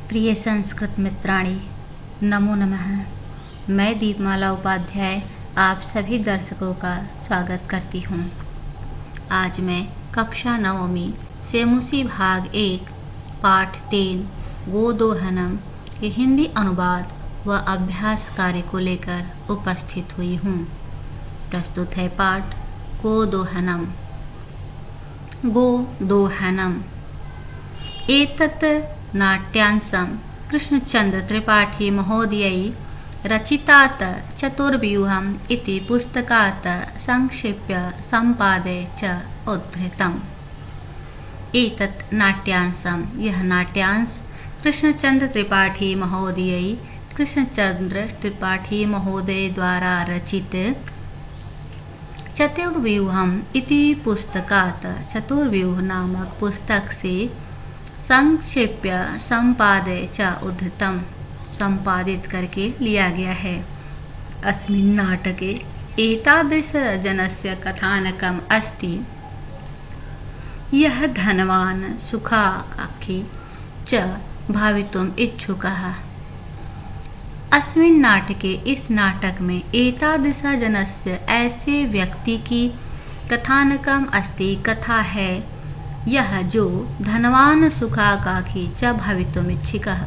प्रिय संस्कृत मित्राणी, नमो नमः। मैं दीपमाला उपाध्याय आप सभी दर्शकों का स्वागत करती हूँ। आज मैं कक्षा नवमी सेमुसी भाग 1 पाठ 3 गोदोहनम के हिंदी अनुवाद व अभ्यास कार्य को लेकर उपस्थित हुई हूँ। प्रस्तुत है पाठ गोदोहनम। गोदोहनम एतत् नाट्यांशं कृष्णचंद्र त्रिपाठी महोदयै रचितात् चतुर्व्यूहम् इति पुस्तकात् संक्षिप्य संपादे च उद्धृतम्। एतत् नाट्यांशं, यह नाट्यांश कृष्णचंद्र त्रिपाठी महोदय द्वारा रचित चतुर्व्यूहम् इति पुस्तकात्, चतुर्व्यूह नामक पुस्तक से संक्षिप्य संपादे च उद्धृतम्, संपादित करके लिया गया है। अस्मिन् नाटके एतादृशजनस्य कथानकम् अस्ति। यः धनवान् सुखाकांक्षी च भवितुम् इच्छुकः। अस्मिन् नाटके, इस नाटक में एतादृशजनस्य, ऐसे व्यक्ति की कथानकम् अस्ति, कथा है। यह जो धनवान सुखाकांक्षी च भवितुमिच्छुकः,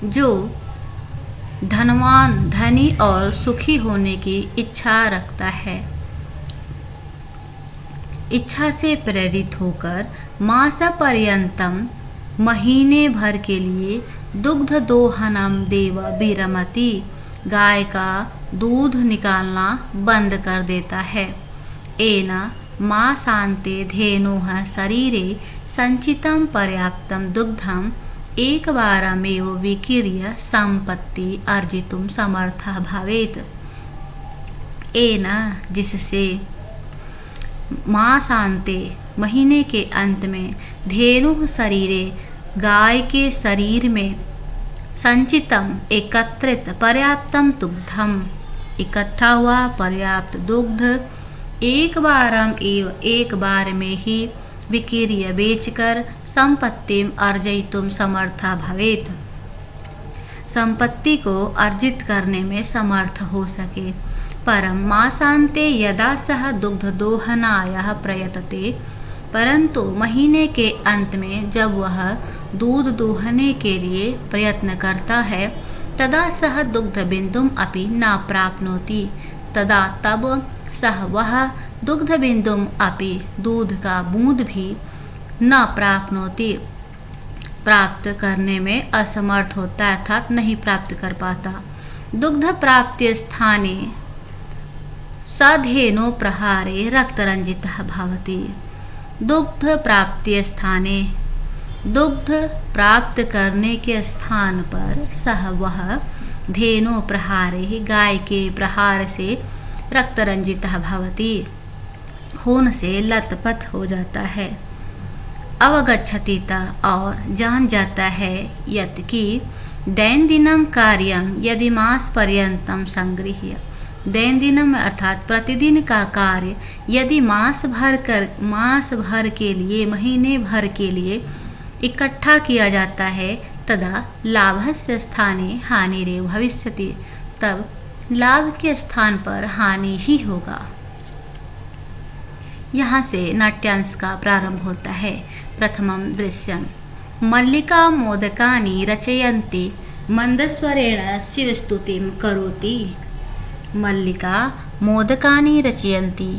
जो धनवान, धनी और सुखी होने की इच्छा रखता है, इच्छा से प्रेरित होकर मासपर्यंतम, महीने भर के लिए दुग्ध दोहनम देव विरमति, गाय का दूध निकालना बंद कर देता है। एना मासान्ते धेनोः शरीरे संचितं पर्याप्तं दुग्धम् एकवारमेव विकीर्य संपत्ति अर्जितुं समर्थः भवेत्। एन, जिससे, मासान्ते, महीने के अंत में, धेनुः शरीरे, गाय के शरीर में, संचितम, एकत्रित, पर्याप्तम दुग्धम, इकट्ठा हुआ पर्याप्त दुग्ध, एक बार में ही विकीर्य, बेचकर, संपत्तिम अर्जयितुम समर्था भवेत्, संपत्ति को अर्जित करने में समर्थ हो सके। परम मासान्ते यदा सह दुग्ध दोहनाय प्रयतते, परंतु महीने के अंत में जब वह दूध दोहने के लिए प्रयत्न करता है, तदा सह दुग्ध बिंदुम अपि न प्राप्नोति, तदा तब सह वह दुग्ध बिंदुम अपि, दूध का बूंद भी, न प्राप्नोति, प्राप्त करने में असमर्थ होता है, अर्थात नहीं प्राप्त कर पाता। दुग्ध प्राप्ति स्थाने सधेनो प्रहारे रक्तरंजितः भवति। दुग्ध प्राप्ति स्थाने, दुग्ध प्राप्त करने के स्थान पर, सह वह, धेनो प्रहारे, गाय के प्रहार से, रक्तरंजितः भवति, खून से लथपथ हो जाता है। अवगच्छति, और जान जाता है, यत् कि दैनंदिनम कार्यम यदि मास पर्यंतम संगृह्य, दैनंदिनम अर्थात प्रतिदिन का कार्य यदि मास भर के लिए, महीने भर के लिए इकट्ठा किया जाता है, तदा लाभस्य स्थाने हानिरेव भविष्यति, तब लाभ के स्थान पर हानि ही होगा। यहाँ से नाट्यांश का प्रारंभ होता है। प्रथमं दृश्यं मल्लिका मोदकानि रचयन्ति मंदस्वरेण शिवस्तुतिं करोति। मल्लिका मोदकानि रचयन्ति,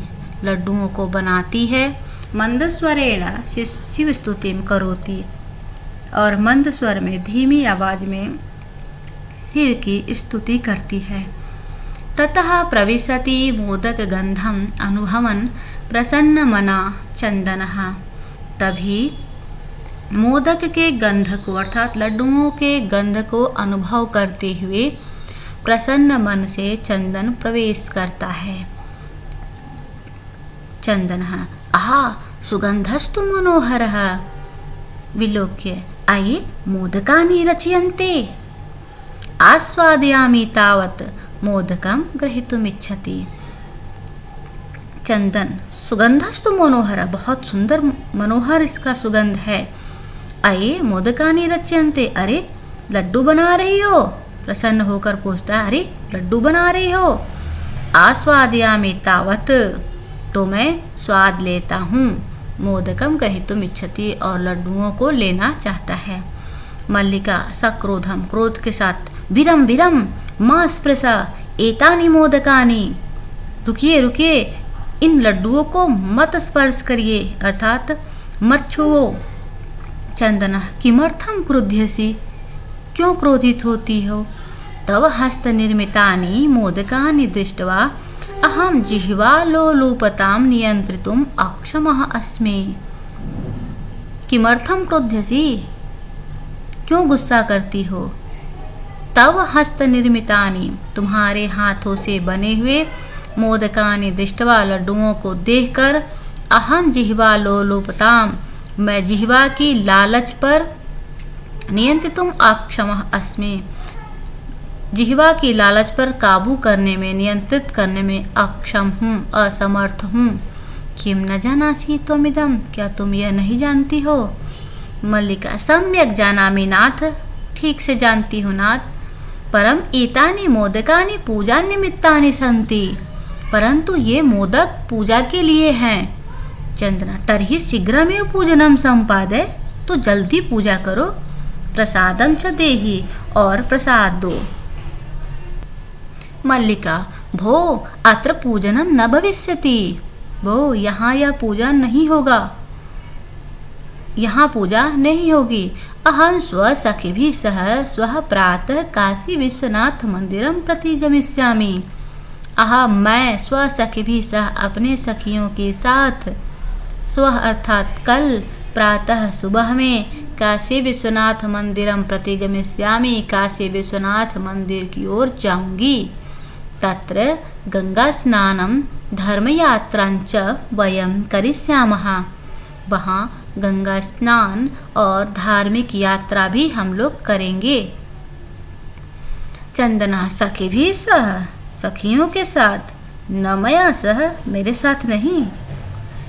लड्डुओं को बनाती है, मंदस्वरेण शिवस्तुतिं करोति, और मंद स्वर में, धीमी आवाज में शिव की स्तुति करती है। ततः प्रविशति मोदक गंधम अनुभवन् प्रसन्न मना चंदनः, तभी मोदक के गंध को, अर्थात लड्डुओं के गंध को अनुभव करते हुए प्रसन्न मन से चंदन प्रवेश करता है। चंदनः आहा सुगंधस्तु मनोहरः, विलोक्य आये मोदकानि रचयन्ते, आस्वादयामि तावत् मोदकं ग्रहीतुमिच्छति। चंदन सुगंधस्तु मनोहर, बहुत सुंदर मनोहर इसका सुगंध है। अये मोदकानि रच्यन्ते, अरे लड्डू बना रही हो? प्रसन्न होकर पूछता है, अरे लड्डू बना रही हो? आस्वादयामि तावत्, तो मैं स्वाद लेता हूँ। मोदकम ग्रहीतुम इच्छति, और लड्डुओं को लेना चाहता है। मल्लिका सक्रोधम, क्रोध के साथ, विरम विरम मा स्पृशा एतानि मोदकानि, रुकिए रुकिए, इन लड्डुओं को मत स्पर्श करिए, अर्थात मत छुओ। चंदना किमर्थम क्रुध्यसि, क्यों क्रोधित होती हो? तव हस्त निर्मितानि मोदकानि दृष्ट्वा अहम जिह्वालोलुपतां नियंत्रितुम् अक्षमः अस्मि। किमर्थम क्रोध्यसि, क्यों गुस्सा करती हो? तव हस्त निर्मितानि, तुम्हारे हाथों से बने हुए, मोदकानि दृष्ट्वा, लड्डुओं को देखकर, अहम जिह्वालोलुपतां, मैं जिह्वा की लालच पर, नियंत्रितुम् अक्षमः अस्मि, जिह्वा की लालच पर काबू करने में, नियंत्रित करने में अक्षम हूँ, असमर्थ हूँ। किम न जानासि त्वमिदं, क्या तुम यह नहीं जानती हो? मल्लिका सम्यक जानामि नाथ, ठीक से जानती हूँ नाथ। परम एतानि मोदकानि पूजा निमित्तानि सन्ति, परंतु ये मोदक पूजा के लिए हैं। चंद्रा तर्हि शीघ्रमेव पूजनम संपादय, तो जल्दी पूजा करो। प्रसादम च देहि, और प्रसाद दो। मल्लिका भो अत्र पूजनम न भविष्यति, भो यहाँ यह पूजा नहीं होगा, यहाँ पूजा नहीं होगी। अहम स्वसखिभिः सह स्वः प्रातः काशी विश्वनाथ मंदिरम प्रति गमिष्यामि। मैं स्वसखिभिः सह, अपने सखियों के साथ, स्वः अर्थात कल, प्रातः सुबह में, काशी विश्वनाथ मंदिरम प्रति गमिष्यामि, काशी विश्वनाथ मंदिर की ओर जाऊंगी। तत्र गंगा स्नानम धर्मयात्रांच वयं करिष्यामः, वहाँ गंगा स्नान और धार्मिक यात्रा भी हम लोग करेंगे। चंदना सखिभिः सह, सखियों के साथ, न मया सह, मेरे साथ नहीं।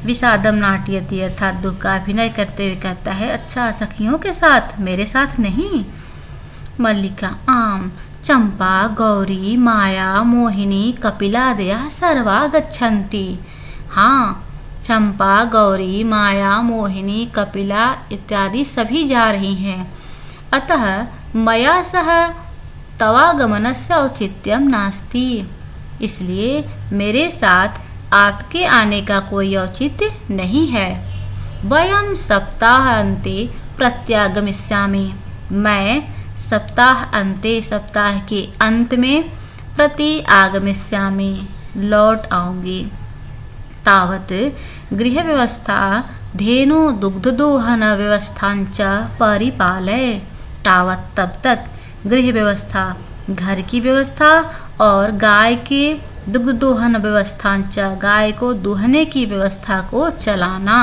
विषादम नाट्यति, अर्थात दुख का अभिनय करते हुए कहता है, अच्छा सखियों के साथ, मेरे साथ नहीं। मल्लिका आम चंपा गौरी माया मोहिनी कपिलादयः सर्वा गच्छन्ति। हाँ, चंपा गौरी माया मोहिनी कपिला इत्यादि सभी जा रही हैं। अतः मया सह तवागमनस्य औचित्यम नास्ति, इसलिए मेरे साथ आपके आने का कोई औचित्य नहीं है। वयं सप्ताहान्ते प्रत्यागमिष्यामि, मैं सप्ताह अंते, सप्ताह के अंत में, प्रति आगमिष्यामि, लौट आऊँगी। तावत् गृह व्यवस्था धेनु दुग्धदोहन व्यवस्थांच परिपालय, तावत् तब तक गृह व्यवस्था, घर की व्यवस्था, और गाय के दुग्ध दोहन व्यवस्थांच, गाय को दुहने की व्यवस्था को चलाना।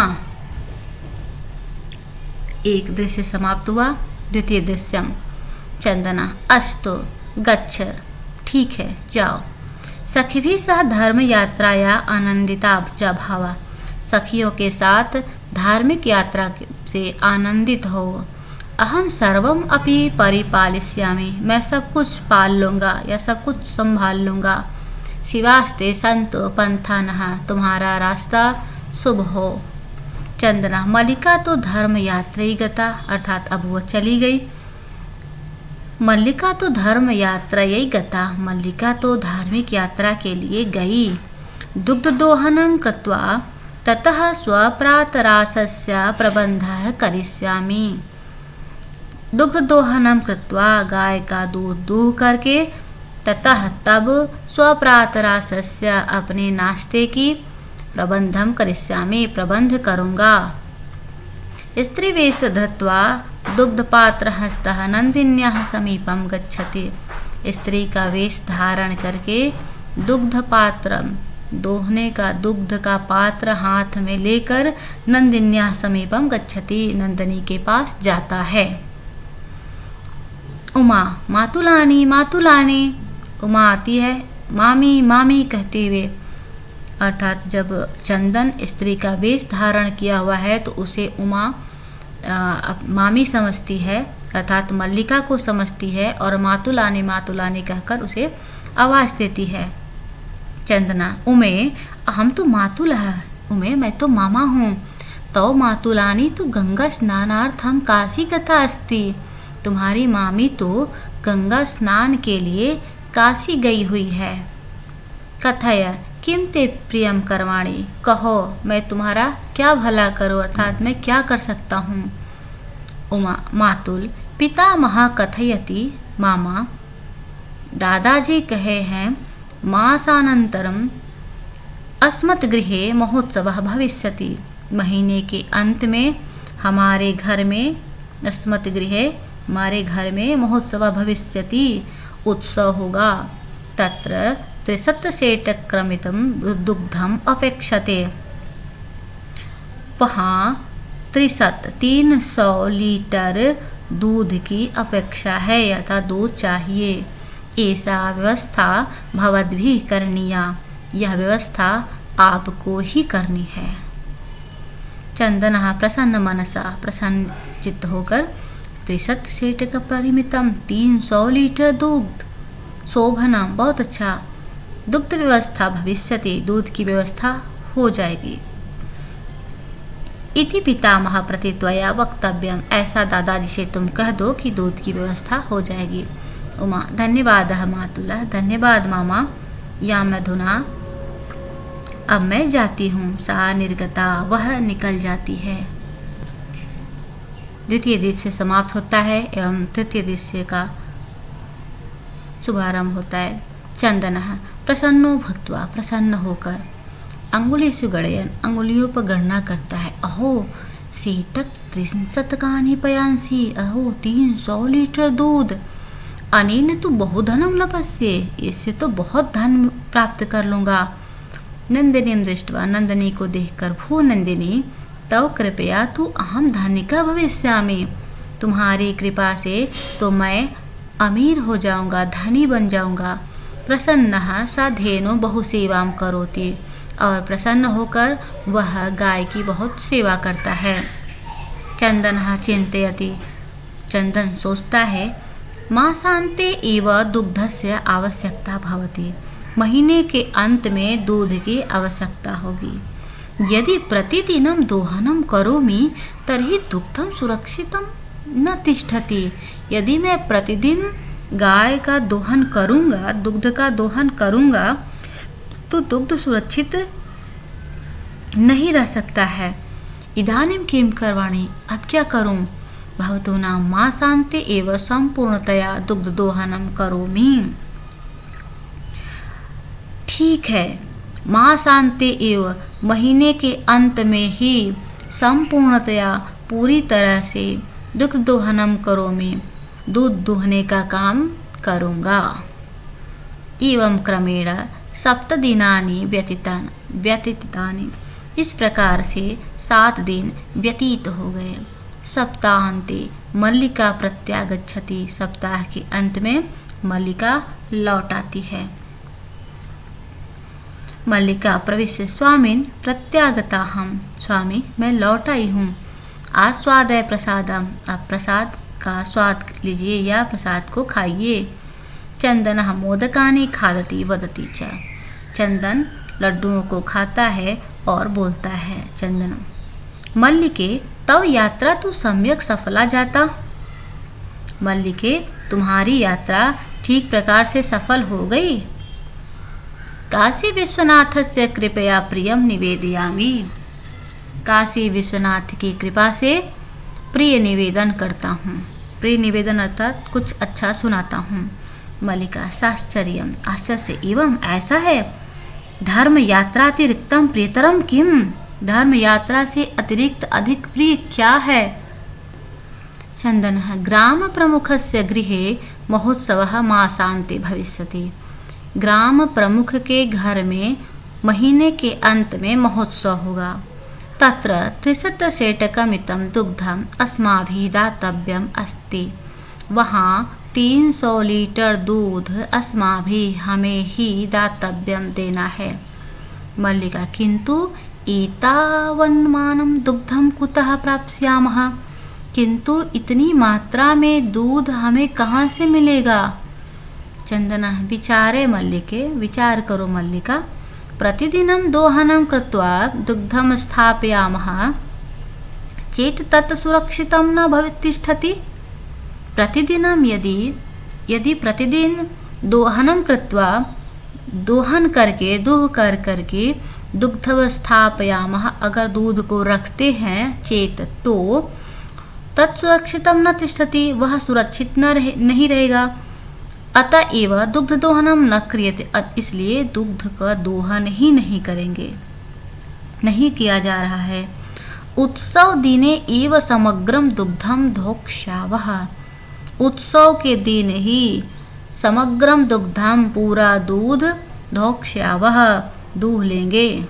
एक दृश्य समाप्त हुआ। द्वितीय दृश्यम। चंदना अस्तु गच्छ, ठीक है जाओ। सखिभिः सह धर्म यात्राया आनंदिता च भावा, सखियों के साथ धार्मिक यात्रा से आनंदित हो। अहम सर्वम अपि परिपालिष्यामि, मैं सब कुछ पाल लूँगा या सब कुछ संभाल लूँगा। शिवास्ते संतो पंथानः, तुम्हारा रास्ता शुभ हो। चंदना मल्लिका तो धर्म यात्री गता, अर्थात अब वो चली गई। मल्लिका तो धर्म यात्रायै गता, मल्लिका तो धार्मिक यात्रा के लिए गई। दुग्ध दोहनं कृत्वा ततः स्वप्रातरासस्य प्रबंधः करिष्यामि। दुग्ध दोहनं कृत्वा, गाय का दूध दूह करके, ततः तब स्वप्रातरासस्य, अपने नाश्ते की, प्रबंधम करिष्यामि, प्रबंध करूँगा। स्त्रीवेश धृत्वा दुग्धपात्रहस्तः नंदिन्याः समीपम गच्छति, स्त्री का वेश धारण करके दुग्ध पात्र, दोहने का दुग्ध का पात्र हाथ में लेकर नंदिन्याः समीपम गच्छति, नंदिनी के पास जाता है। उमा मातुलानी मातुलानी, उमा आती है मामी मामी कहते हुए, अर्थात जब चंदन स्त्री का वेश धारण किया हुआ है तो उसे उमा मामी समझती है, अर्थात मल्लिका को समझती है और मातुलानी कहकर उसे आवाज़ देती है। चंदना, उमे हम तो मातुल है, उमे मैं तो मामा हूँ। तो मातुलानी तो गंगा स्नानार्थम काशी गता अस्ति, तुम्हारी मामी तो गंगा स्नान के लिए काशी गई हुई है। कथय किम ते प्रियम करवाणी, कहो मैं तुम्हारा क्या भला करूं, अर्थात मैं क्या कर सकता हूँ। उमा, मातुल पितामह कथयति, मामा दादाजी कहे हैं, मासानंतरम अस्मत् गृहे महोत्सवः भविष्यति, महीने के अंत में हमारे घर में, अस्मत् गृहे हमारे घर में महोत्सव भविष्यति उत्सव होगा। तत्र 63 क्रमितम दुग्धम अपेक्षते, वहाँ 300 लीटर दूध की अपेक्षा है, अथा दूध चाहिए। ऐसा व्यवस्था भवद्भिः करणीया, यह व्यवस्था आपको ही करनी है। चंदनः प्रसन्न मनसा, प्रसन्न चित्त होकर 63 परिमितम 300 लीटर दूध, शोभनम बहुत अच्छा, दुग्ध व्यवस्था भविष्यति, दूध की व्यवस्था हो जाएगी। इति पितामह प्रति त्वया वक्तव्यम, ऐसा दादाजी से तुम कह दो कि दूध की व्यवस्था हो जाएगी। उमा, धन्यवादः मातुलः, धन्यवाद मामा। या मधुना, अब मैं जाती हूँ। सा निर्गता, वह निकल जाती है। द्वितीय दृश्य समाप्त होता है एवं तृतीय दृश्य का शुभारंभ होता है। चंदनः प्रसन्नो भूत्वा, प्रसन्न होकर, अंगुलीषु गणयन्, अंगुलियों पर गणना करता है। अहो सेटक 300 पयांसी, अहो 300 लीटर दूध, अनेन तो बहुधनम लपस्ये, इससे तो बहुत धन प्राप्त कर लूँगा। नंदिनीं दृष्ट्वा, नंदिनी को देखकर, भो नंदिनी तव कृपया तु अहम धनिका भविष्यामि, तुम्हारी कृपा से तो मैं अमीर हो जाऊंगा, धनी बन जाऊंगा। प्रसन्नः सा धेनु बहु सेवाम करोति, और प्रसन्न होकर वह गाय की बहुत सेवा करता है। चंदनः चिंतयति, चंदन सोचता है, मासान्ते एव दुग्धस्य आवश्यकता भवति, महीने के अंत में दूध की आवश्यकता होगी। यदि प्रतिदिनं दोहनं करोमि तर्हि दुग्धं सुरक्षितं न तिष्ठति, यदि मैं प्रतिदिन गाय का दोहन करूँगा, दुग्ध का दोहन करूँगा, तो दुग्ध सुरक्षित नहीं रह सकता है। इदानीं किं करवाणि, अब क्या करूँ। भवतूनां मासान्ते एव संपूर्णतया दुग्ध दोहनं करोमि। ठीक है, मासान्ते एव, महीने के अंत में ही, संपूर्णतया पूरी तरह से, दुग्ध दोहनम करोमि, दूध दुहने का काम करूँगा। एवं क्रमेण 7 दिनानि व्यतीतानि, इस प्रकार से 7 दिन व्यतीत हो गए। सप्ताहांते मल्लिका प्रत्यागच्छति, सप्ताह के अंत में मल्लिका लौट आती है। मल्लिका प्रविश्य स्वामिन प्रत्यागताहम, स्वामी मैं लौट आई हूँ। आस्वादय प्रसादम, अब प्रसाद का स्वाद लीजिए या प्रसाद को खाइए। चंदनः मोदकानि खादति वदति च, चंदन लड्डुओं को खाता है और बोलता है। चंदन, मल्लिके तव यात्रा तो सम्यक सफला जाता, मल्लिके तुम्हारी यात्रा ठीक प्रकार से सफल हो गई। काशी विश्वनाथस्य कृपया प्रियम निवेदयामि, काशी विश्वनाथ की कृपा से प्रिय निवेदन करता हूँ। प्रिय निवेदन अर्थात कुछ अच्छा सुनाता हूँ। मल्लिका साश्चर्यम, आश्चर्य, एवं ऐसा है। धर्म यात्रातिरिक्तम प्रियतरम किम, धर्म यात्रा से अतिरिक्त अधिक प्रिय क्या है। चंदनः ग्राम प्रमुखस्य गृहे महोत्सवः मासान्ते भविष्यति, ग्राम प्रमुख के घर में महीने के अंत में महोत्सव होगा। तत्र 300 सेटकमितं दुग्धम अस्माभिः दातव्यम अस्ति, वहाँ 300 लीटर दूध अस्माभिः हमें ही दातव्यम देना है। मल्लिका, किंतु एतावन्मानं दुग्धं कुतः प्राप्स्यामः, किंतु इतनी मात्रा में दूध हमें कहाँ से मिलेगा? चंदना विचारे मल्लिके, विचार करो मल्लिका। प्रतिदिनं दोहनं कृत्वा दुग्धं स्थापयामः चेत् तत् सुरक्षितं न भवितिष्ठति। प्रतिदिनं यदि प्रतिदिन दोहनं कृत्वा, दोहन करके, दूह कर करके दुग्धं स्थापयामः, अगर दूध को रखते हैं, चेत तो तत्सुरक्षितं न तिष्ठति, वह सुरक्षित नहीं रहेगा। अतएव दुग्ध दोहनम न क्रियते, इसलिए दुग्ध का दोहन ही नहीं करेंगे, नहीं किया जा रहा है। उत्सव दिने एव समग्रम दुग्धम धोक्ष्यावः, उत्सव के दिन ही समग्रम दुग्धम, पूरा दूध, धोक्ष्यावः, दूह लेंगे।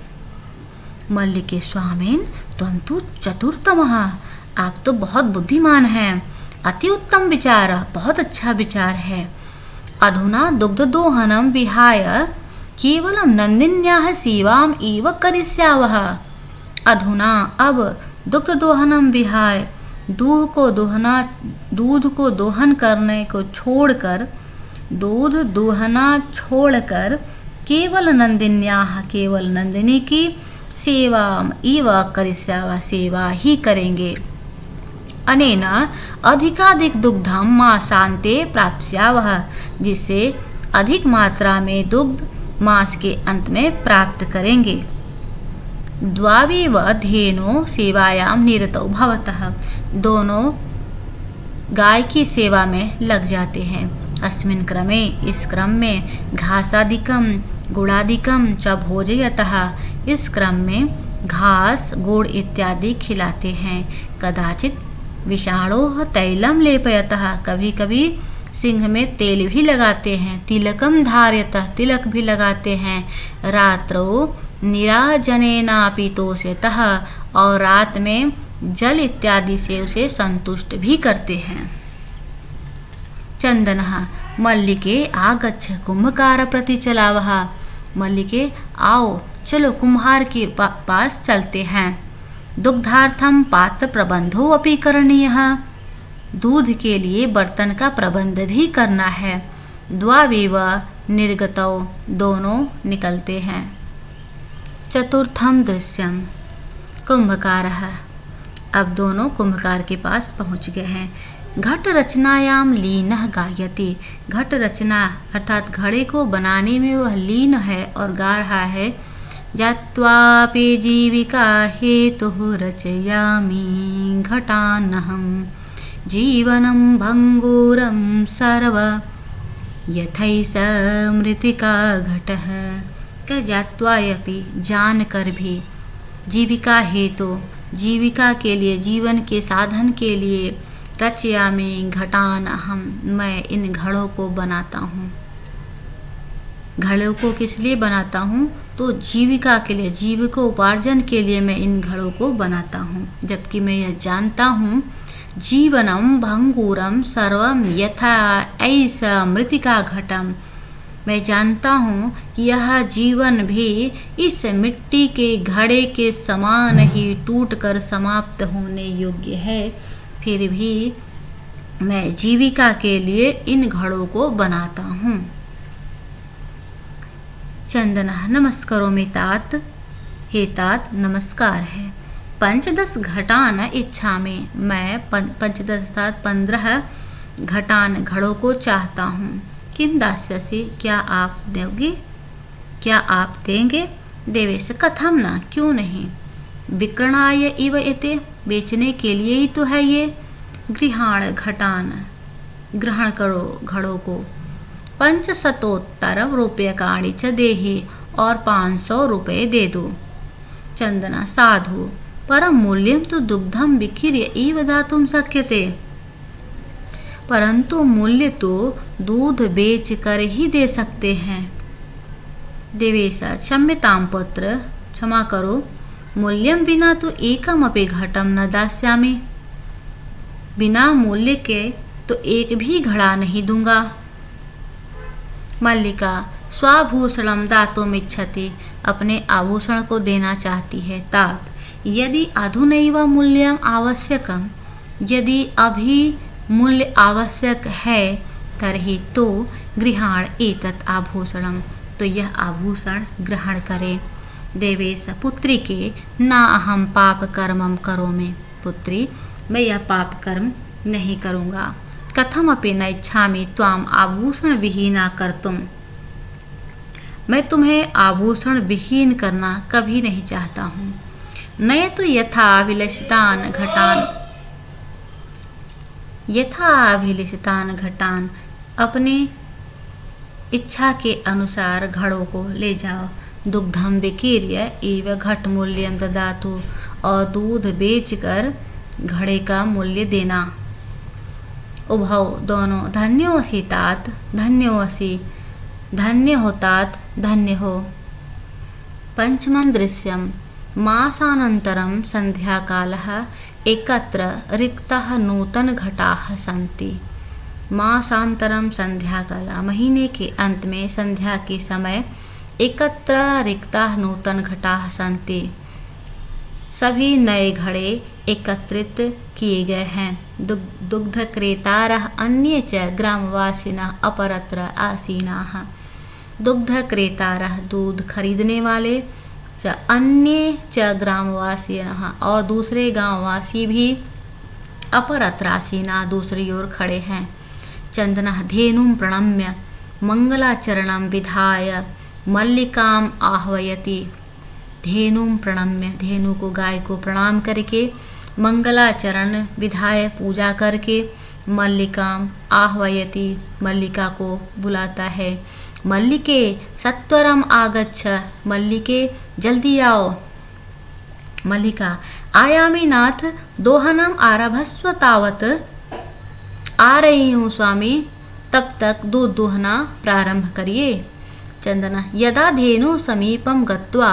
मल्लिके स्वामिन तुम तो चतुर्थमः, आप तो बहुत बुद्धिमान हैं। अति उत्तम विचार, बहुत अच्छा विचार है। अधुना दुग्धदोहनं विहाय केवलं नन्दिन्याः सेवाम् एव करिष्यावः। अधुना अब दुग्धदोहनं विहाय, दूध को दोहन करने को छोड़कर, दूध दोहना छोड़कर केवल नंदिन्याः, केवल नंदिनी की सेवाम् एव करिष्यावः, सेवा ही करेंगे। अनेन अधिकाधिक दुग्धम मासान्ते प्राप्स्यावः, जिससे अधिक मात्रा में दुग्ध मास के अंत में प्राप्त करेंगे। द्वावेव धेनो सेवायां निरतौ भवतः, दोनों गाय की सेवा में लग जाते हैं। अस्मिन् क्रमे, इस क्रम में, घासादिकम गुड़ादिकम च भोजयतः, इस क्रम में घास गुड़ इत्यादि खिलाते हैं। कदाचित विषाणोः तैलम लेपयतः, कभी कभी सिंह में तेल भी लगाते हैं। तिलकम धार्यतः, तिलक भी लगाते हैं। रात्रौ निराजनेनापितोषयतः, और रात में जल इत्यादि से उसे संतुष्ट भी करते हैं। चंदनः मल्लिके आगच्छ कुंभकार प्रति चलावः, मल्लिके आओ चलो कुम्हार के पास चलते हैं। दुग्धार्थम पात्र प्रबंधो अपि करणीयः, दूध के लिए बर्तन का प्रबंध भी करना है। द्वावेव निर्गतौ, दोनों निकलते हैं। चतुर्थम दृश्यम कुंभकारः, अब दोनों कुंभकार के पास पहुंच गए हैं। घट रचनायाम लीनः गायति, घट रचना अर्थात घड़े को बनाने में वह लीन है और गा रहा है। जत्वापि जीविका हेतुः रचयामि घटानहं जीवनं भंगूरं सर्व यथैष मृत्तिका घटः। क्या जात्वायपि, जान कर भी, जीविका हेतु, जीविका के लिए, जीवन के साधन के लिए, रचयामि घटान अहम, मैं इन घड़ों को बनाता हूँ। घड़ों को किस लिए बनाता हूँ? तो जीविका के लिए, जीविकोपार्जन के लिए मैं इन घड़ों को बनाता हूँ। जबकि मैं यह जानता हूँ, जीवनम भंगूरम सर्वम यथा ऐसा मृत्तिका घटम, मैं जानता हूँ कि यह जीवन भी इस मिट्टी के घड़े के समान ही टूटकर समाप्त होने योग्य है। फिर भी मैं जीविका के लिए इन घड़ों को बनाता हूँ। चंदनः नमस्करोमि तात, हे तात नमस्कार है। 15 घटान इच्छामि, मैं 15 घटान घड़ों को चाहता हूँ। किम दास्यसि, क्या आप दोगे, क्या आप देंगे? देवेश कथम न, क्यों नहीं। विक्रणाय इव एते, बेचने के लिए ही तो है ये। गृहाण घटान, ग्रहण करो घड़ों को। 500 रूप्यकाणि च देहि, और 500 रुपये दे दो। चंदना साधु, परम मूल्यम तो दुग्धम विकीर्य एव दातुं शक्यते, परंतु मूल्य तो दूध बेच कर ही दे सकते हैं। देवेशा क्षम्यतां पुत्र, क्षमा करो। मूल्यम बिना तो एकमपि घटम न दास्यामि, बिना मूल्य के तो एक भी घड़ा नहीं दूंगा। मल्लिका स्वाभूषणम दातुमिच्छति, अपने आभूषण को देना चाहती है। तात यदि अधुनैव मूल्यम आवश्यकम, यदि अभी मूल्य आवश्यक है तर्हि तो गृहाण एतत् आभूषणम, तो यह आभूषण ग्रहण करे। देवेश पुत्री के ना अहम पाप कर्मम करोमि, पुत्री मैं यह पाप कर्म नहीं करूँगा। कथम अपि न इच्छामि त्वाम आभूषण विहीना कर्तुम, मैं तुम्हें आभूषण विहीन करना कभी नहीं चाहता हूँ। नय तो यथाभिलषितान घटान, अपनी इच्छा के अनुसार घड़ों को ले जाओ। दुग्धम विकीर्य एव घट मूल्यम ददातु, और दूध बेचकर घड़े का मूल्य देना। उभौ दोनों धन्योऽसि तात धन्योऽसि, धन्य हो तात धन्य हो। पंचमं दृश्यम मासानन्तरं संध्याकालः एकत्र रिक्ताः नूतन घटाः सन्ति। मासांतरम संध्याकाल, महीने के अंत में संध्या के समय एकत्र रिक्ताः नूतन घटाः सन्ति, सभी नए घड़े एकत्रित किए गए हैं। दुग्ध क्रेतारः अन्ये च ग्रामवासिनः अपरत्र आसीनाः, दुग्ध क्रेतारः दूध खरीदने वाले, च अन्ये च ग्रामवासिनः और दूसरे गांववासी भी, अपरत्र आसीनाः दूसरी ओर खड़े हैं। चंदनः धेनुं प्रणम्य मंगलाचरणं विधाय मल्लिकाम आह्वयति, धेनुं प्रणम्य धेनु को गाय को प्रणाम करके, मंगलाचरण विधाय पूजा करके, मल्लिकाम आह्वयति मल्लिका को बुलाता है। मल्लिके सत्वरम आगच्छ, मल्लिके जल्दी आओ। मल्लिका आयामी नाथ दोहनम आरभस्व तावत, आ रही हूँ स्वामी तब तक दूध दोहना प्रारंभ करिए। चंदन यदा धेनु समीपम गत्वा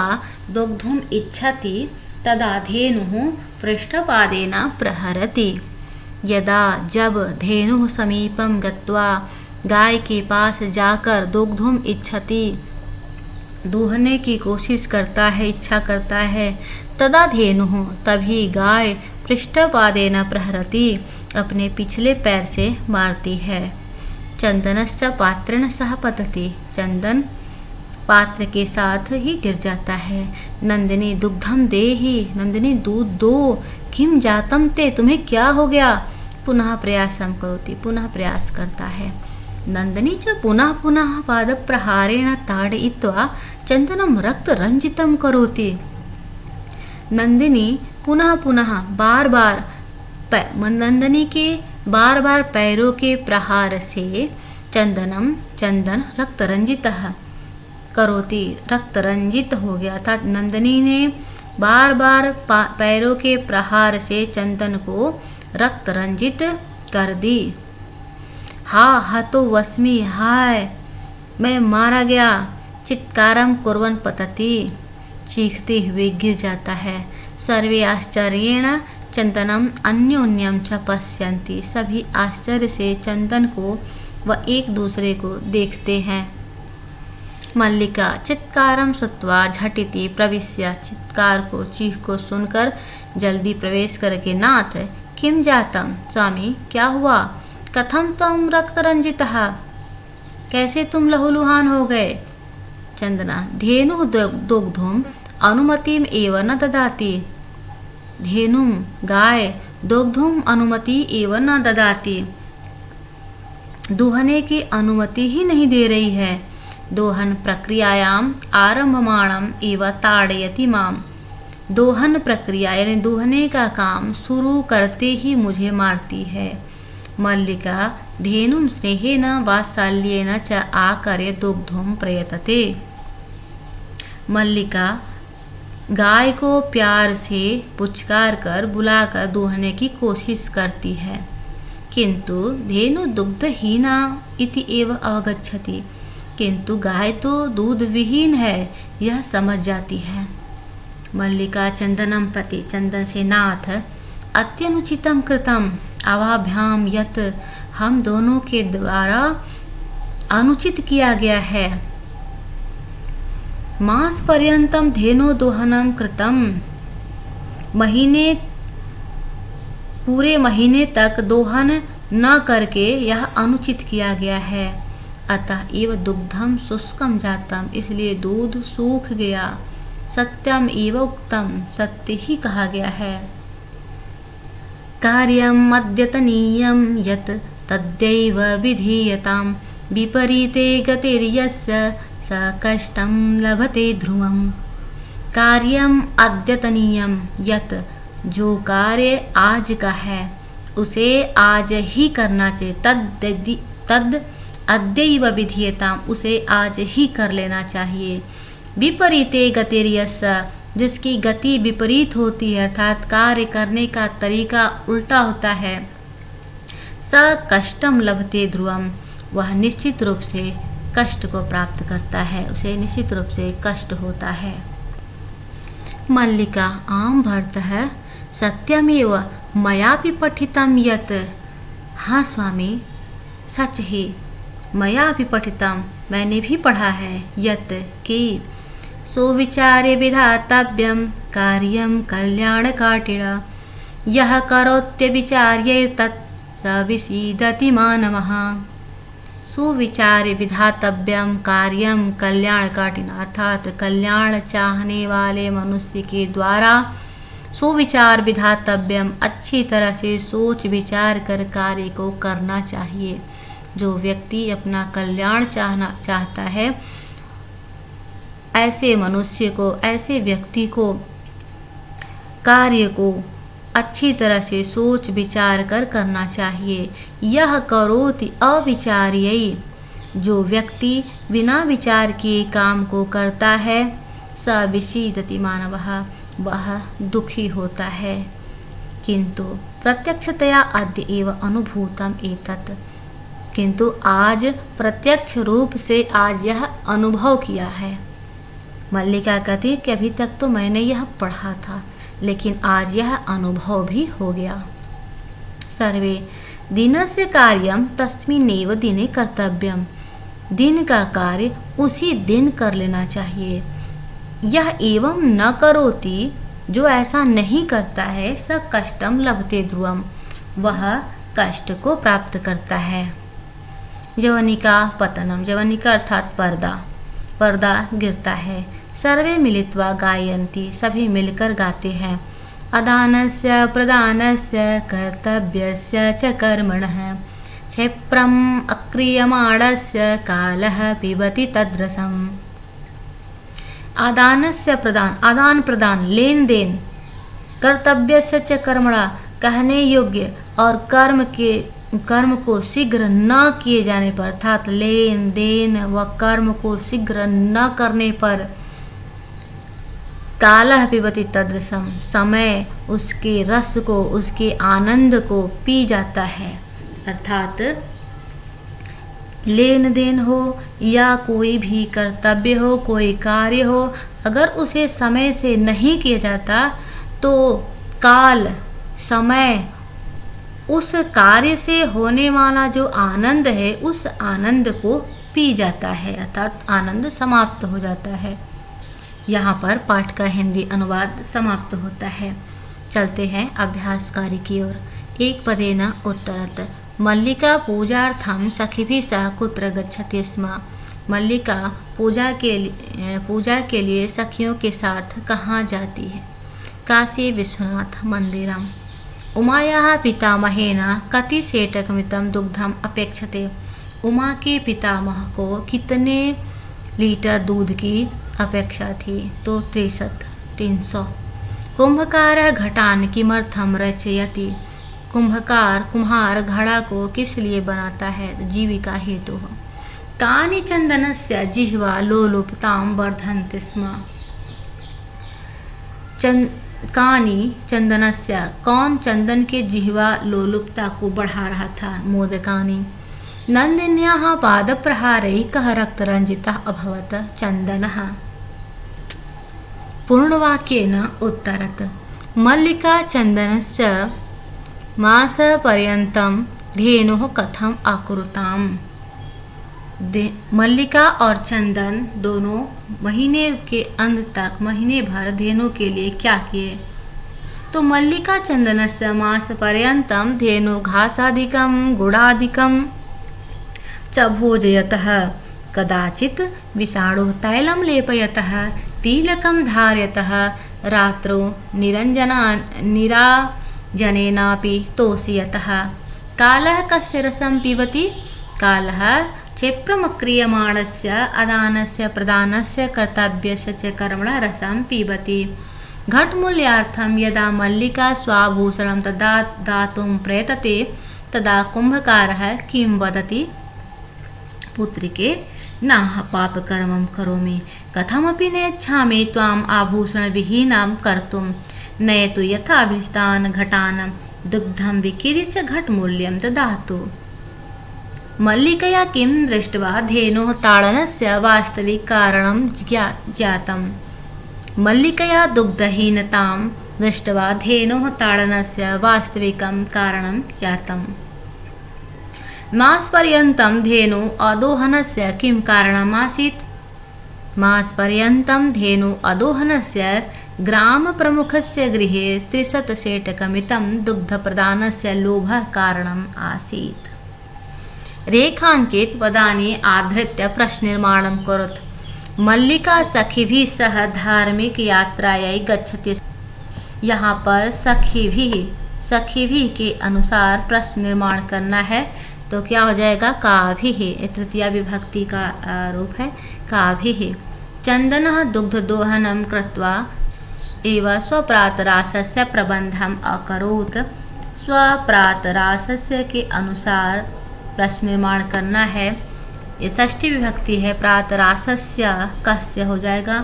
दुग्धुम इच्छति तदा धेनु पृष्ठपादेन प्रहरति। यदा जब धेनु समीपम गत्वा गाय के पास जाकर दुग्धुम इच्छति दूहने की कोशिश करता है, इच्छा करता है, तदा धेनु तभी गाय पृष्ठपादेन प्रहरति अपने पिछले पैर से मारती है। चंदनश्च पात्रेण सह पतति, चंदन पात्र के साथ ही गिर जाता है। नंदिनी दुग्धम देहि, नंदिनी दूध दो। किम जातम ते, तुम्हें क्या हो गया। पुनः प्रयासम करोति, पुनः प्रयास करता है। नंदिनी च पुनः पुनः पाद प्रहारेण ताड़यित्वा चंदनम रक्त रंजितम करोति। नंदिनी पुनः पुनः बार बार नंदिनी के बार बार पैरों के प्रहार से चंदन रक्त रंजित करोति, रक्त रंजित हो गया था। नंदिनी ने बार बार पैरों के प्रहार से चंदन को रक्त रंजित कर दी। हा हतो वस्मि, हाय मैं मारा गया। चित्कारम कुर्वन् पतति, चीखते हुए गिर जाता है। सर्वे आश्चर्येण चंदनम अन्योन्यम च पश्यन्ति, सभी आश्चर्य से चंदन को व एक दूसरे को देखते हैं। मल्लिका चित्कारम श्रुत्वा झटिति प्रविश्य, चित्कार को चीख को सुनकर जल्दी प्रवेश करके, नाथ किम जातम, स्वामी क्या हुआ। कथम तुम रक्त रंजितः, कैसे तुम लहूलुहान हो गए। चंदना धेनु दुग्धुम अनुमतिम एव न ददाति, धेनुम गाय दुग्धुम अनुमति एव न ददाति, दूहने की अनुमति ही नहीं दे रही है। दोहन प्रक्रियायाम आरम्भमाणम एव ताड़यति माम, दोहन प्रक्रिया यानी दूहने का काम शुरू करते ही मुझे मारती है। मल्लिका धेनुं स्नेहेन वात्सल्येन च आकर्य दुग्धुम प्रयतते, मल्लिका गाय को प्यार से पुचकार कर बुलाकर दूहने की कोशिश करती है। किंतु धेनु दुग्धहीना इति एव अवगच्छति, किंतु गाय तो दूध विहीन है यह समझ जाती है। मल्लिका चंदनम प्रति, चंदन से, नाथ अत्यनुचितम कृतम आवाभ्याम यत, हम दोनों के द्वारा अनुचित किया गया है। मास पर्यंतम धेनु दोहनम कृतम, महीने पूरे महीने तक दोहन न करके यह अनुचित किया गया है। अतः एव दुग्धम शुष्कम जातम, इसलिए दूध सूख गया। सत्यम एव उक्तम, सत्य ही कहा गया है। कार्यम अद्यतनीयम यत तद्दैव विधीयताम, विपरीते गतिर्यस्य स कष्टं लभते ध्रुवम्। कार्यम अद्यतनीयम यत, जो कार्य आज का है उसे आज ही करना चाहिए। तद अद्यैव विधीयताम, उसे आज ही कर लेना चाहिए। विपरीते गतिर्यस्य, जिसकी गति विपरीत होती है अर्थात कार्य करने का तरीका उल्टा होता है। स कष्टम लभते ध्रुवम, वह निश्चित रूप से कष्ट को प्राप्त करता है, उसे निश्चित रूप से कष्ट होता है। मल्लिका आम भर्त है। सत्यमेव मयापि पठितम यत, हाँ स्वामी सच ही, मयापि पठितम, मैंने भी पढ़ा है, यत कि सुविचारे विधातव्यम कार्यम कल्याणकाटिना, यह करोत्य विचार्ये तत् स विसीदति मानवः। सुविचारे विधातव्यम कार्यम कल्याणकाटिना, अर्थात कल्याण चाहने वाले मनुष्य के द्वारा सुविचार विधातव्यम, अच्छी तरह से सोच विचार कर कार्य को करना चाहिए। जो व्यक्ति अपना कल्याण चाहता है, ऐसे मनुष्य को, ऐसे व्यक्ति को कार्य को अच्छी तरह से सोच विचार कर करना चाहिए। यह करोति अविचार्यै, जो व्यक्ति बिना विचार किए काम को करता है, स विषीदति मानवः, वह दुखी होता है। किंतु प्रत्यक्षतया अद्य एव अनुभूतम एतत्, किंतु आज प्रत्यक्ष रूप से आज यह अनुभव किया है। मल्लिका कहती कि अभी तक तो मैंने यह पढ़ा था, लेकिन आज यह अनुभव भी हो गया। सर्वे दिनस्य कार्यम तस्मिन्नेव दिने कर्तव्यम, दिन का कार्य उसी दिन कर लेना चाहिए। यह एवं न करोति, जो ऐसा नहीं करता है, स कष्टम लभते ध्रुवम, वह कष्ट को प्राप्त करता है। जवनिका पतनम, जवनिका अर्थात पर्दा, पर्दा गिरता है। सर्वे मिलित्वा गायन्ति, सभी मिलकर गाते हैं। अदानस्य प्रदानस्य कर्तव्यस्य च कर्मणः, क्षिप्रम अक्रियमाणस्य कालः पिबति तद्रसम्। आदानस्य प्रदान, आदान प्रदान, लेन देन। कर्तव्यस्य च कर्मणा, कहने योग्य और कर्म को शीघ्र न किए जाने पर, अर्थात लेन देन व कर्म को शीघ्र न करने पर, कालः पिबति तद्रसम, समय उसके रस को, उसके आनंद को पी जाता है। अर्थात लेन देन हो या कोई भी कर्तव्य हो, कोई कार्य हो, अगर उसे समय से नहीं किया जाता तो काल, समय उस कार्य से होने वाला जो आनंद है, उस आनंद को पी जाता है, अर्थात आनंद समाप्त हो जाता है। यहाँ पर पाठ का हिंदी अनुवाद समाप्त होता है। चलते हैं अभ्यास कार्य की ओर। एक पदेन उत्तरत। मल्लिका पूजार्थम सखिभिः सह कुत्र गच्छति स्म। मल्लिका पूजा के लिए सखियों के साथ कहाँ जाती है? काशी विश्वनाथ मंदिरम। उमायाः पितामहेन कति सेटकमितं दुग्धम अपेक्षते। उमा के पितामह को कितने लीटर दूध की अपेक्षा थी? तो 300। कुंभकारः घटान किमर्थम रचयति। कुम्हार घड़ा को किस लिए बनाता है? जीविका हेतु। कानि चंदनस्य जिह्वा लोलुपतां वर्धन्ते स्म। कानि चंदनस्य, कौन चंदन के जिह्वा लोलुपता को बढ़ा रहा था? मोदकानि। नंदिन्याः पादप्रहारैः कः रक्तरञ्जितः अभवत्? चन्दनः। पूर्णवाक्येन उत्तरत्। मल्लिका चन्दनस्य मासपर्यन्तं धेनुः कथम् आकुरुताम्। मल्लिका और चंदन दोनों महीने के अंत तक, महीने भर धेनु के लिए क्या किए? तो मल्लिका चंदनस्य मासपर्यन्तं धेनुघासादिकं गुडादिकं च भोजयतः कदाचित् विषाणुः तैलं लेपयतः तिलकं धारयतः रात्रौ निराजनेनापि तोषयतः। कालः कस्य रसं पिबति? कालः क्षिप्रमक्रियमाणस्य अदानस्य प्रदानस्य कर्तव्यस्य च कर्मणः रसं पिबति। घटमूल्यार्थं यदा मल्लिका स्वाभूषणं दातुं प्रयतते तदा कुम्भकारः किं वदति? पुत्रिके नाह पापकर्मं करोमि, कथमपि नेच्छामि त्वाम् आभूषणविहीनां कर्तुं। नयतु यथाभिष्टान् घटान् दुग्धं विकीर्य च घटमूल्यं ददातु। मल्लिकया किं दृष्ट्वा धेनोः ताडनस्य वास्तविक कारणं ज्ञातम्। मल्लिकया दुग्धहीनतां दृष्ट्वा धेनोः ताडनस्य वास्तविकं कारणं ज्ञातम्। मासपर्यन्तं धेनु अदोहनस्य किं कारणम् आसीत्? मासपर्यन्तं धेनु अदोहनस्य ग्रामप्रमुखस्य गृहे 300 सेटकमितं दुग्धप्रदानस्य लोभः कारणम् आसीत्। रेखांकित पदानि आधृत्य प्रश्ननिर्माणं करोतु। मल्लिका सखीभिः सह धार्मिक यात्रायै गच्छति। यहाँ पर सखीभिः के अनुसार प्रश्न निर्माण करना है, तो क्या हो जाएगा? काभिः, तृतीया विभक्ति का रूप है काभिः। चंदनः दुग्धदोहनं कृत्वा एव स्वप्रातरासस्य प्रबंधम् अकरोत्। स्वप्रातरासस्य के अनुसार प्रश्न निर्माण करना है। ये षष्ठी विभक्ति है। प्रातरासस्य कस्य हो जाएगा?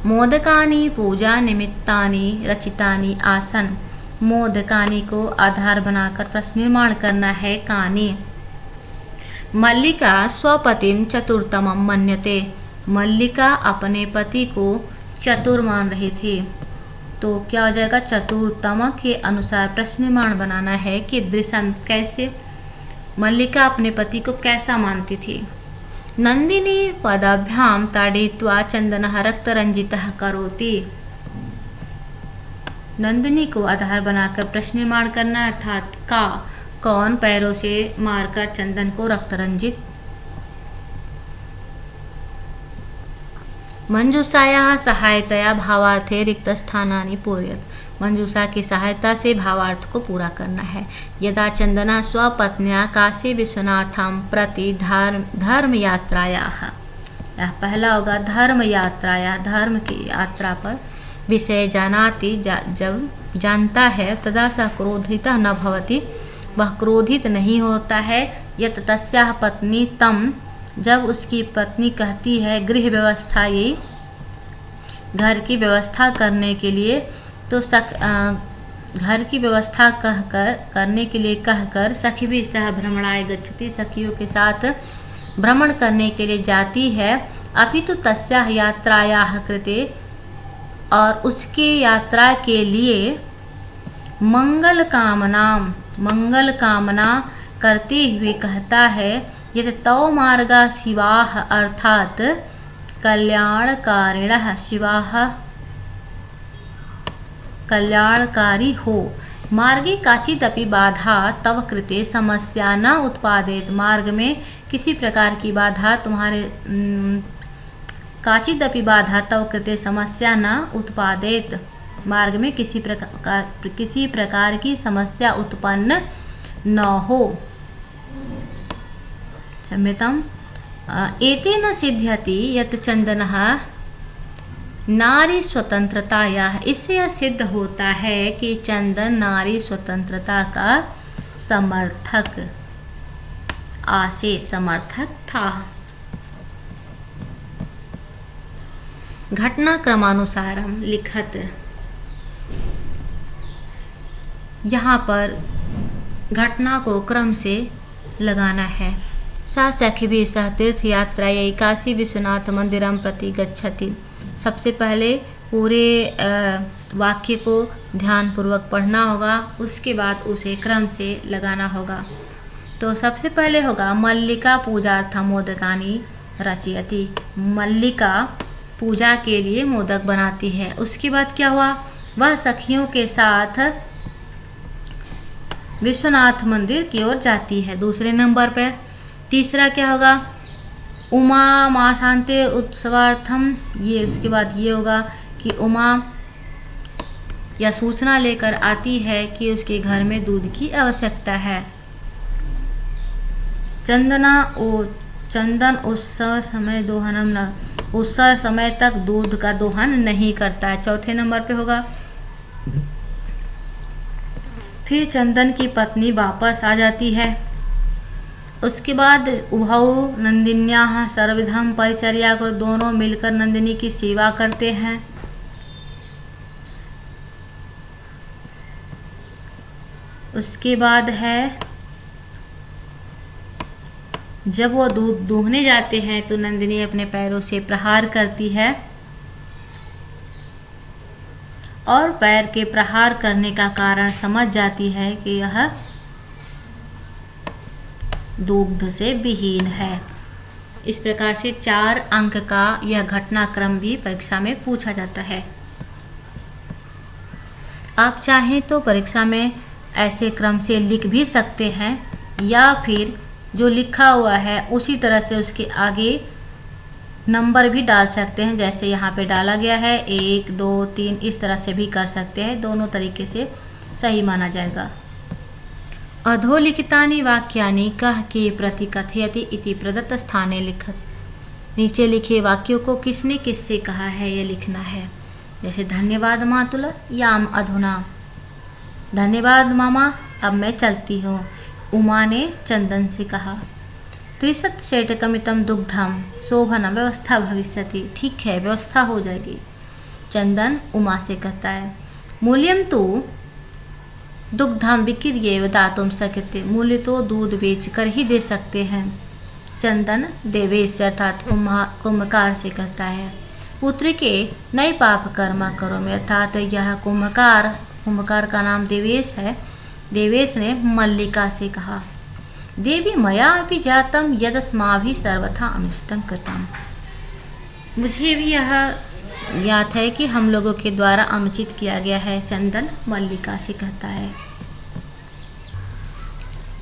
मोदकानि पूजा निमित्तानि रचितानि आसन। मोदकानि को आधार बनाकर प्रश्न निर्माण करना है। कानि। मल्लिका स्वपतिं चतुर्तमं मन्यते। मल्लिका अपने पति को चतुर मान रही थी, तो क्या हो जाएगा? चतुर्तम के अनुसार प्रश्न निर्माण बनाना है कि दृशं कैसे, मल्लिका अपने पति को कैसा मानती थी। नंदिनी पदाभ्याम ताड़यित्वा चंदनः रक्तरंजितः करोति। नंदिनी को आधार बनाकर प्रश्न निर्माण करना, अर्थात कौन पैरों से मारकर चंदन को रक्तरंजित। मंजूषायाः सहायतया भावार्थे रिक्त स्थानानि पूरयेत्। मंजूषा की सहायता से भावार्थ को पूरा करना है। यदा चंदना स्वपत्न्या काशी विश्वनाथं प्रति धर्म यात्रायाः, यह पहला होगा धर्म यात्राया, धर्म की यात्रा पर विषय जानाति, जब जानता है, तदा स क्रोधितः न भवति, वह क्रोधित नहीं होता है। यत तस्याः पत्नी तम, जब उसकी पत्नी कहती है गृह व्यवस्था, ये घर की व्यवस्था करने के लिए, तो घर की व्यवस्था करने के लिए कहकर सखी भी सह भ्रमणाय गच्छति, सखियों के साथ भ्रमण करने के लिए जाती है। अपितु तस्याः यात्रायाः कृते, और उसके यात्रा के लिए मंगल कामना करते हुए कहता है, यदि तौ मार्गा शिवाः, अर्थात कल्याणकारिणः, शिवाः कल्याणकारी हो। मार्गे काचिदपि बाधा तव कृते समस्या न उत्पादेत। मार्ग में किसी प्रकार की बाधा तुम्हारे काचिदपि बाधा तव कृते समस्या न उत्पादेत। मार्ग में किसी प्रकार की समस्या उत्पन्न न हो। क्षम्यताम्। एतेन सिद्ध्यति यत् चंदनः नारी स्वतंत्रतायाः, इससे यह सिद्ध होता है कि चंदन नारी स्वतंत्रता का समर्थक था। घटनाक्रमानुसारम लिखत, यहाँ पर घटना को क्रम से लगाना है। सा सखिभिः सह तीर्थयात्रायै काशी विश्वनाथ मंदिरं प्रति गच्छति। सबसे पहले पूरे वाक्य को ध्यानपूर्वक पढ़ना होगा, उसके बाद उसे क्रम से लगाना होगा। तो सबसे पहले होगा मल्लिका पूजार्थं मोदकानि रचयति। मल्लिका पूजा के लिए मोदक बनाती है। उसके बाद क्या हुआ? वह सखियों के साथ विश्वनाथ मंदिर की ओर जाती है। दूसरे नंबर पर तीसरा क्या होगा, उमा मासांते उत्सवार्थम, ये उसके बाद ये होगा कि उमा यह सूचना लेकर आती है कि उसके घर में दूध की आवश्यकता है। चंदन उत्सव समय दोहनम न, उत्सव समय तक दूध का दोहन नहीं करता है। चौथे नंबर पे होगा, फिर चंदन की पत्नी वापस आ जाती है। उसके बाद उभौ नंदिन्या सर्वविधम परिचर्या कर, दोनों मिलकर नंदिनी की सेवा करते हैं। उसके बाद है जब वो दूध दूहने जाते हैं तो नंदिनी अपने पैरों से प्रहार करती है और पैर के प्रहार करने का कारण समझ जाती है कि यह दुग्ध से विहीन है। इस प्रकार से 4 अंक का यह घटनाक्रम भी परीक्षा में पूछा जाता है। आप चाहें तो परीक्षा में ऐसे क्रम से लिख भी सकते हैं या फिर जो लिखा हुआ है उसी तरह से उसके आगे नंबर भी डाल सकते हैं, जैसे यहाँ पे डाला गया है 1 2 3, इस तरह से भी कर सकते हैं। दोनों तरीके से सही माना जाएगा। अधोलिखितानि वाक्यानि कः के प्रति कथयति इति प्रदत्त स्थाने लिखत, नीचे लिखे वाक्यों को किसने किससे कहा है ये लिखना है। जैसे धन्यवाद मातुल याम अधुना, धन्यवाद मामा अब मैं चलती हूँ, उमा ने चंदन से कहा। 30 सेटकमितम दुग्धम शोभनम व्यवस्था भविष्यति, ठीक है व्यवस्था हो जाएगी। चंदन उमा से कहता है मूल्यम तो दुग्धम विक्रीय दातुम शक्यते, मूल्य तो दूध बेचकर ही दे सकते हैं। चंदन देवेश अर्थात कुंभकार से कहता है पुत्र के नए पाप कर्म करो में, अर्थात यह कुंभकार का नाम देवेश है। देवेश ने मल्लिका से कहा देवी मया अपि जातम यदस्माभि सर्वथा अनुचितम कृतम, मुझे भी यह ज्ञात है कि हम लोगों के द्वारा अनुचित किया गया है। चंदन मल्लिका से कहता है।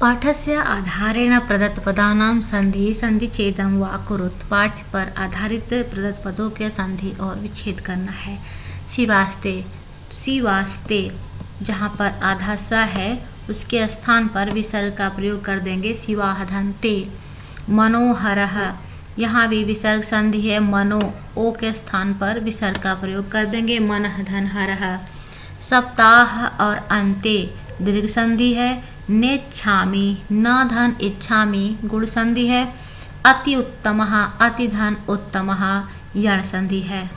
पाठस्य आधारेण प्रदत्त पदानां संधि छेदम वा कुरुत, पाठ पर आधारित प्रदत्त पदों के संधि और विच्छेद करना है। सिवास्ते जहाँ पर आधा स है उसके स्थान पर विसर्ग का प्रयोग कर देंगे सिवाहधन्ते। मनोहरः, यहाँ भी विसर्ग संधि है, मनो ओ के स्थान पर विसर्ग का प्रयोग कर देंगे मनः धनहरः। सप्ताह और अंते दीर्घ संधि है। नेच्छामि न धन इच्छामि गुण संधि है। अति उत्तमः अति धन उत्तमः यण संधि है।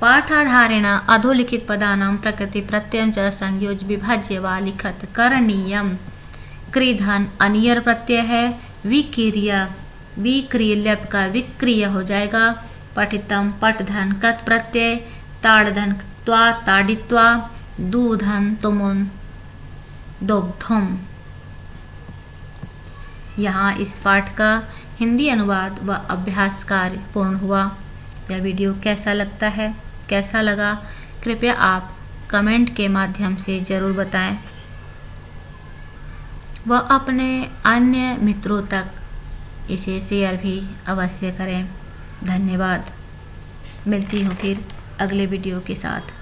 पाठाधारेण अधोलिखित पदानां प्रकृति प्रत्ययं च संयोज्य विभाज्य वा लिखत करणीयम। क्रीधन अनियर प्रत्यय है। विक्रिय लप का विक्रिय हो जाएगा। पठितम पठधन कत प्रत्यय। ताड़धन त्वा ताड़ित्वा। दूधन तुमुन दोग्धम। यहाँ इस पाठ का हिंदी अनुवाद व अभ्यास कार्य पूर्ण हुआ। यह वीडियो कैसा लगता है, कैसा लगा, कृपया आप कमेंट के माध्यम से ज़रूर बताएं व अपने अन्य मित्रों तक इसे शेयर भी अवश्य करें। धन्यवाद। मिलती हूँ फिर अगले वीडियो के साथ।